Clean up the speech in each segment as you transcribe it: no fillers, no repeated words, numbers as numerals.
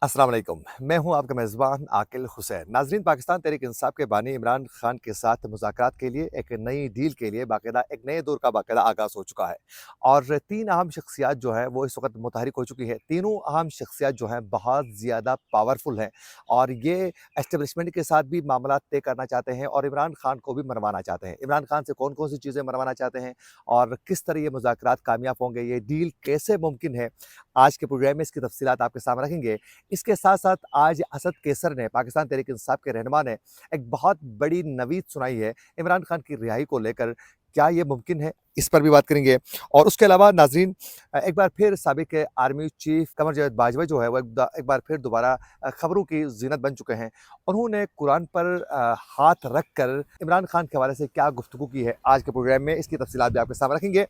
अस्सलाम वालेकुम। मैं हूं आपका मेज़बान आकिल हुसैन। नाज़रीन, पाकिस्तान तहरीक इंसाफ के बानी इमरान खान के साथ मुज़ाकरात के लिए एक नई डील के लिए बाकायदा एक नए दौर का बाकायदा आगाज़ हो चुका है और 3 अहम शख्सियात जो हैं वो इस वक़्त मुतहरिक हो चुकी है। तीनों अहम शख्सियात जो हैं बहुत ज़्यादा पावरफुल हैं और ये एस्टेब्लिशमेंट के साथ भी मामलात तय करना चाहते हैं और इमरान खान को भी मनवाना चाहते हैं। इमरान खान से कौन-कौन सी चीज़ें मनवाना चाहते हैं और किस तरह ये मुज़ाकरात कामयाब होंगे, ये डील कैसे मुमकिन है, आज के प्रोग्राम में इसकी तफ़सीलात आपके सामने रखेंगे। इसके साथ-साथ आज असद कैसर ने, पाकिस्तान तहरीक इंसाफ के रहनुमा ने एक बहुत बड़ी नवीद सुनाई है इमरान खान की रिहाई को लेकर। क्या ये मुमकिन है? इस पर भी बात करेंगे और उसके अलावा नाज़रीन, एक बार फिर साबिक आर्मी चीफ कमर जावेद बाजवा जो है वो एक बार फिर दोबारा खबरों की ज़ीनत बन चुके हैं। उन्होंने कुरान पर हाथ रख कर इमरान खान के हवाले से क्या गुफ्तगू की है, आज के प्रोग्राम में इसकी तफ़सीलात भी आपके सामने रखेंगे।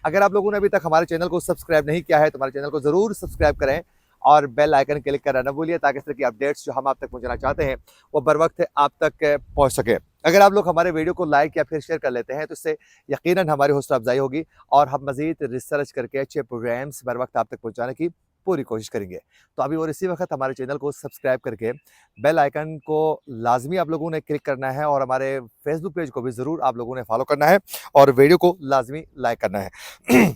अगर आप लोगों ने अभी तक हमारे चैनल को सब्सक्राइब नहीं किया है तो हमारे चैनल को ज़रूर सब्सक्राइब करें और बेल आइकन क्लिक करना ना भूलिए ताकि इस तरह की अपडेट्स जो हम आप तक पहुंचाना चाहते हैं वो बर वक्त आप तक पहुंच सके। अगर आप लोग हमारे वीडियो को लाइक या फिर शेयर कर लेते हैं तो इससे यकीनन हमारी हौसला अफजाई होगी और हम मजीद रिसर्च करके अच्छे प्रोग्राम्स बर वक्त आप तक पहुंचाने की पूरी कोशिश करेंगे। तो अभी और इसी वक्त हमारे चैनल को सब्सक्राइब करके बेल आइकन को लाजमी आप लोगों ने क्लिक करना है और हमारे फेसबुक पेज को भी ज़रूर आप लोगों ने फॉलो करना है और वीडियो को लाजमी लाइक करना है।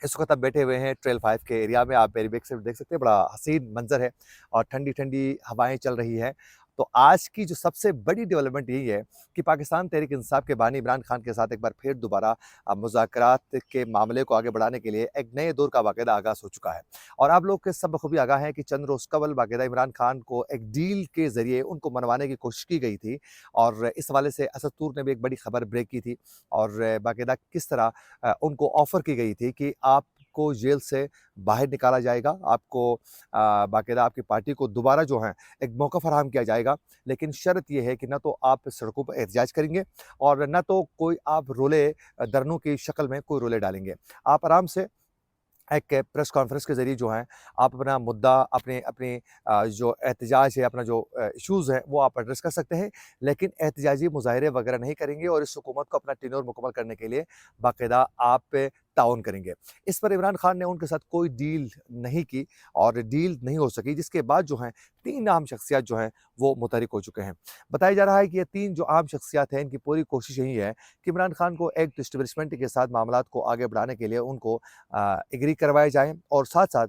इस वक़्त आप बैठे हुए हैं ट्रेल 5 के एरिया में, आप मेरी बैक साइड देख सकते हैं, बड़ा हसीन मंज़र है और ठंडी-ठंडी हवाएँ चल रही हैं। तो आज की जो सबसे बड़ी डेवलपमेंट यही है कि पाकिस्तान तहरीक इंसाफ के बानी इमरान खान के साथ एक बार फिर दोबारा मुज़ाकरात के मामले को आगे बढ़ाने के लिए एक नए दौर का बाकायदा आगाज़ हो चुका है। और आप लोग के सब बखूबी आगाह हैं कि चंद रोज़ कबल बाकायदा इमरान खान को एक डील के ज़रिए उनको मनवाने की कोशिश की गई थी और इस हवाले से असद तूर ने भी एक बड़ी खबर ब्रेक की थी और बाकायदा किस तरह उनको ऑफ़र की गई थी कि आपको जेल से बाहर निकाला जाएगा, आपको बाकायदा आपकी पार्टी को दोबारा जो है एक मौका फराहम किया जाएगा, लेकिन शर्त ये है कि ना तो आप सड़कों पर एहतजाज करेंगे और ना तो कोई आप रोले धरनों की शक्ल में कोई रोले डालेंगे। आप आराम से एक प्रेस कॉन्फ्रेंस के ज़रिए जो है आप अपना मुद्दा अपने अपने जो एहतजाज है, अपना जो इश्यूज़ हैं वो आप एड्रेस कर सकते हैं, लेकिन एहतजाजी मुज़ाहरे वगैरह नहीं करेंगे और इस हुकूमत को अपना टेन्योर मुकम्मल करने के लिए बाकायदा आप ताउन करेंगे। इस पर इमरान खान ने उनके साथ कोई डील नहीं की और डील नहीं हो सकी, जिसके बाद जो हैं 3 आम शख्सियात जो हैं वो मुतहरिक हो चुके हैं। बताया जा रहा है कि ये 3 जो आम शख्सियात हैं इनकी पूरी कोशिश यही है कि इमरान खान को एक एस्टेब्लिशमेंट के साथ मामलात को आगे बढ़ाने के लिए उनको एग्री करवाए जाएँ और साथ-साथ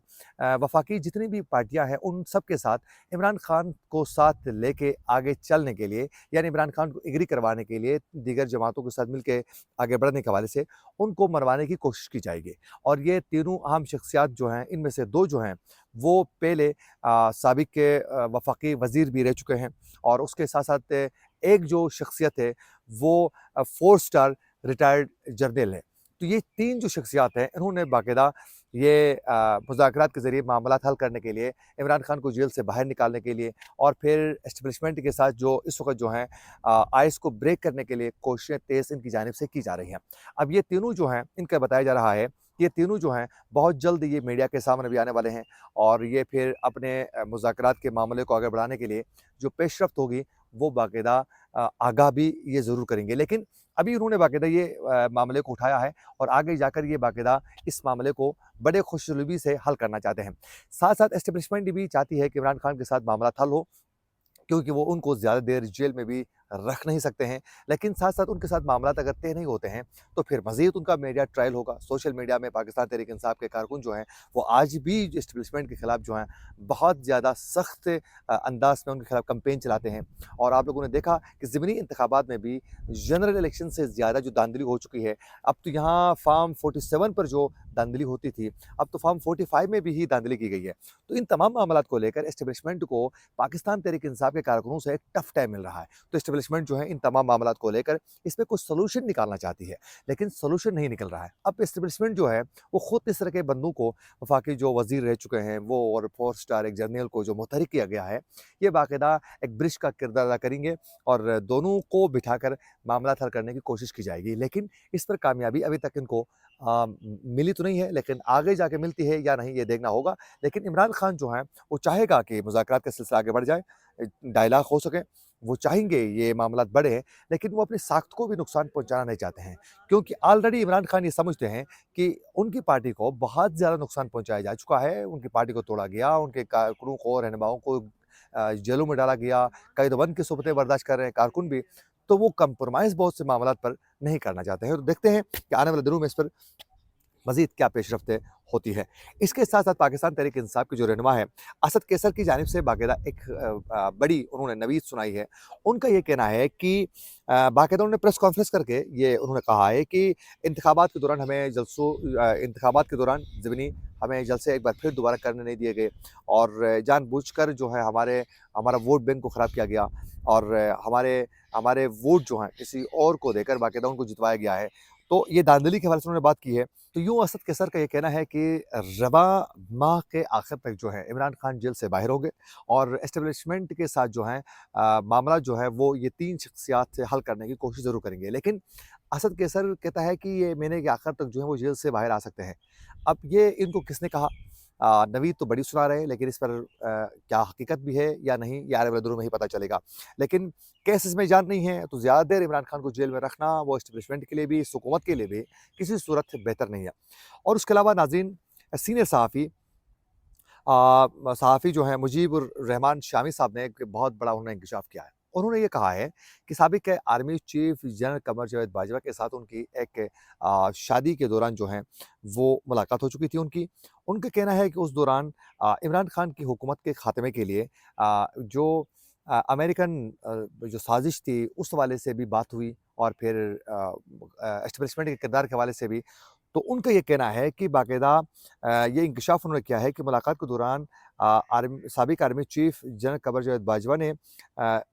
वफ़ाकी जितनी भी पार्टियाँ हैं उन सब के साथ इमरान खान को साथ लेके आगे चलने के लिए, यानी इमरान खान को एग्री करवाने के लिए दीगर जमातों के साथ मिलके आगे बढ़ने के हवाले से उनको मनवाने की कोशिश की जाएगी। और ये तीनों अहम शख्सियात जो हैं इनमें से 2 जो हैं वो पहले साबिक के वफ़ाकी वज़ीर भी रह चुके हैं और उसके साथ-साथ एक जो शख्सियत है वो 4 स्टार रिटायर्ड जर्नल है। तो ये 3 जो शख्सियात हैं इन्होंने बाकायदा ये मुज़ाकरात के ज़रिए मामलात हल करने के लिए, इमरान खान को जेल से बाहर निकालने के लिए और फिर एस्टेब्लिशमेंट के साथ जो इस वक़्त जो हैं आइस को ब्रेक करने के लिए कोशिशें तेज़ इनकी जानिब से की जा रही हैं। अब ये तीनों जो हैं इनका बताया जा रहा है कि ये तीनों जो हैं बहुत जल्द ये मीडिया के सामने भी आने वाले हैं और ये फिर अपने मुज़ाकरात के मामले को आगे बढ़ाने के लिए जो पेशरफ्त होगी वो बाकायदा आगाह भी ये ज़रूर करेंगे। लेकिन अभी उन्होंने बाकायदा ये मामले को उठाया है और आगे जाकर ये बाकायदा इस मामले को बड़े खुशनुमा से हल करना चाहते हैं। साथ-साथ एस्टेब्लिशमेंट भी चाहती है कि इमरान खान के साथ मामला हल हो, क्योंकि वो उनको ज़्यादा देर जेल में भी रख नहीं सकते हैं। लेकिन साथ-साथ उनके साथ मामलात अगर तय नहीं होते हैं, तो फिर मज़ीद उनका मीडिया ट्रायल होगा। सोशल मीडिया में पाकिस्तान तहरीक इंसाफ के कारकुन जो हैं, वो आज भी एस्टेब्लिशमेंट के खिलाफ जो हैं, बहुत ज़्यादा सख्त अंदाज़ में उनके खिलाफ कैंपेन चलाते हैं। और आप लोगों ने देखा कि ज़मीनी इंतखाबात में भी जनरल इलेक्शन से ज़्यादा जो धांधली हो चुकी है, अब तो यहाँ फार्म 47 पर जो धांधली होती थी, अब तो फार्म 45 में भी ही धांधली की गई है। तो इन तमाम मामलात को लेकर एस्टेब्लिशमेंट को पाकिस्तान तहरीक इंसाफ के कारकुनों से एक टफ टाइम मिल रहा है। तो एस्टेब्लिशमेंट जो है इन तमाम मामलात को लेकर इसमें कुछ सॉल्यूशन निकालना चाहती है, लेकिन सॉल्यूशन नहीं निकल रहा है। अब एस्टेब्लिशमेंट जो है वो खुद इस तरह के बंदों को, वफाकी जो वज़ीर रह चुके हैं वो और 4 स्टार एक जर्नल को जो मुतहरिक किया गया है, ये बाकायदा एक ब्रिज का किरदार अदा करेंगे और दोनों को बिठाकर मामला हल करने की कोशिश की जाएगी। लेकिन इस पर कामयाबी अभी तक इनको मिली तो नहीं है, लेकिन आगे जाके मिलती है या नहीं ये देखना होगा। लेकिन इमरान खान जो हैं वो चाहेगा कि मुज़ाकरात का सिलसिला आगे बढ़ जाए, डायलॉग हो सके, वो चाहेंगे ये मामलात बढ़े, लेकिन वो अपनी साख़्त को भी नुकसान पहुँचाना नहीं चाहते हैं। क्योंकि ऑलरेडी इमरान खान ये समझते हैं कि उनकी पार्टी को बहुत ज़्यादा नुकसान पहुँचाया जा चुका है, उनकी पार्टी को तोड़ा गया, उनके कारकुनों को, रहनुमाओं को जेलों में डाला गया, कई तो वन की सुबतें बर्दाश्त कर रहे हैं कारकुन भी, तो वो कंप्रोमाइज़ बहुत से मामलात पर नहीं करना चाहते हैं। तो देखते हैं कि आने वाले दिनों में इस पर मज़ीद क्या पेशरफ़्तें होती है। इसके साथ-साथ पाकिस्तान तहरीक-ए-इंसाफ के जो रहनुमा हैं, असद कैसर की जानिब से बाकायदा एक बड़ी उन्होंने नवीद सुनाई है। उनका ये कहना है कि बाकायदा उन्होंने प्रेस कॉन्फ्रेंस करके ये उन्होंने कहा है कि इंतखाबात के दौरान हमें इंतखाबात के दौरान ज़मीनी हमें जलसे एक बार फिर दोबारा करने नहीं दिए गए और जानबूझकर जो है हमारा वोट बैंक को ख़राब किया गया और हमारे हमारे वोट जो हैं किसी और को देकर बाकायदा उनको जितवाया गया है। तो ये धांधली के हवाले से उन्होंने बात की है। तो यूँ असद कैसर का ये कहना है कि रबा माह के आखिर तक जो है इमरान खान जेल से बाहर होंगे और एस्टेब्लिशमेंट के साथ जो है मामला जो है वो ये 3 शख्सियात से हल करने की कोशिश ज़रूर करेंगे। लेकिन असद कैसर कहता है कि ये महीने के आखिर तक जो है वो जेल से बाहर आ सकते हैं। अब ये इनको किसने कहा? नवीद तो बड़ी सुना रहे हैं, लेकिन इस पर क्या हकीकत भी है या नहीं, ये आने वाले दिनों में ही पता चलेगा। लेकिन केस इसमें जान नहीं है, तो ज़्यादा देर इमरान खान को जेल में रखना, वो एस्टेब्लिशमेंट के लिए भी, इस हुकूमत के लिए भी, किसी सूरत बेहतर नहीं है। और उसके अलावा नाज़रीन, सीनियर सहाफ़ी जो हैं मुजीबुर रहमान शामी साहब ने एक बहुत बड़ा उन्होंने इंकशाफ किया है। उन्होंने ये कहा है कि साबिक़ army chief general Qamar Javed Bajwa के साथ उनकी एक शादी के दौरान जो है वो मुलाकात हो चुकी थी उनकी। उनका कहना है कि उस दौरान इमरान खान की हुकूमत के ख़ात्मे के लिए जो अमेरिकन जो साज़िश थी उस हवाले से भी बात हुई और फिर एस्टेब्लिशमेंट के किरदार के हवाले से भी। तो उनका ये कहना है कि बाकायदा ये इंकशाफ उन्होंने किया है कि मुलाकात के दौरान साबिक़ army chief general Qamar Javed Bajwa ने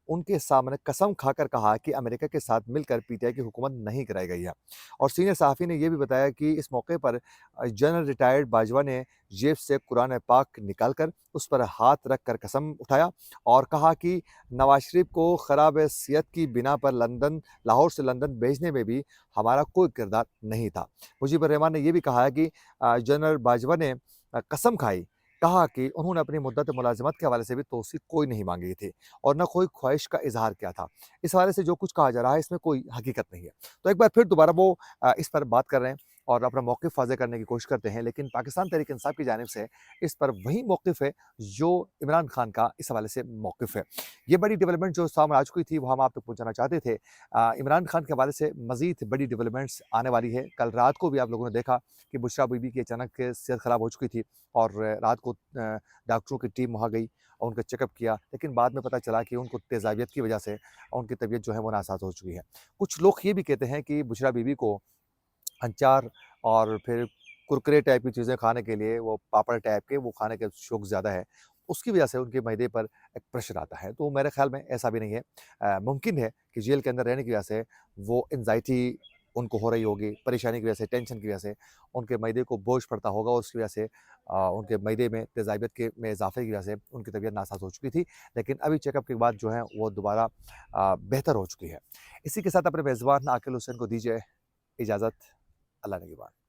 उनके सामने कसम खाकर कहा कि अमेरिका के साथ मिलकर पीटीआई की हुकूमत नहीं कराई गई है। और सीनियर सहाफ़ी ने ये भी बताया कि इस मौके पर जनरल रिटायर्ड बाजवा ने जेब से कुरान पाक निकाल कर उस पर हाथ रख कर कसम उठाया और कहा कि नवाज़ शरीफ को ख़राब सेहत की बिना पर लाहौर से लंदन भेजने में भी हमारा कोई किरदार नहीं था। मुजीबर रहमान ने ये भी कहा है कि जनरल बाजवा ने कसम खाई, कहा कि उन्होंने अपनी मुद्दत मुलाज़मत के हवाले से भी तौसीक़ कोई नहीं माँगी थी और ना कोई ख्वाहिश का इज़हार किया था। इस हवाले से जो कुछ कहा जा रहा है इसमें कोई हकीकत नहीं है। तो एक बार फिर दोबारा वो इस पर बात कर रहे हैं और अपना मौक़िफ़ वाज़ेह करने की कोशिश करते हैं, लेकिन पाकिस्तान तहरीक-ए-इंसाफ की जानिब से इस पर वही मौक़िफ़ है जो इमरान खान का इस हवाले से मौक़िफ़ है। ये बड़ी डेवलपमेंट जो सामने आ चुकी थी वो हम आप तक पहुँचाना चाहते थे। इमरान खान के हवाले से मज़ीद बड़ी डेवलपमेंट्स आने वाली है। कल रात को भी आप लोगों ने देखा कि बुशरा बीबी की अचानक सेहत ख़राब हो चुकी थी और रात को डॉक्टरों की टीम वहाँ गई और उनका चेकअप किया, लेकिन बाद में पता चला कि उनको तेज़ाबियत की वजह से उनकी तबीयत जो है वो नासाज़ हो चुकी है। कुछ लोग ये भी कहते हैं कि बुशरा बीबी को अचार और फिर कुरकुरे टाइप की चीज़ें खाने के लिए, वो पापड़ टाइप के वो खाने का शौक ज़्यादा है। उसकी वजह से उनके मैदे पर एक प्रेशर आता है। तो मेरे ख़्याल में ऐसा भी नहीं है। मुमकिन है कि जेल के अंदर रहने की वजह से वो एंग्ज़ायटी उनको हो रही होगी, परेशानी की वजह से, टेंशन की वजह से उनके मैदे को बोझ पड़ता होगा और उसकी वजह से उनके मैदे में तेज़ाबियत के में इज़ाफ़े की वजह से उनकी तबीयत नासाज़ हो चुकी थी। लेकिन अभी चेकअप के बाद जो है वो दोबारा बेहतर हो चुकी है। इसी के साथ अपने मेज़बान आकिल हुसैन को दीजिए इजाज़त। अल्लाह निगहबान।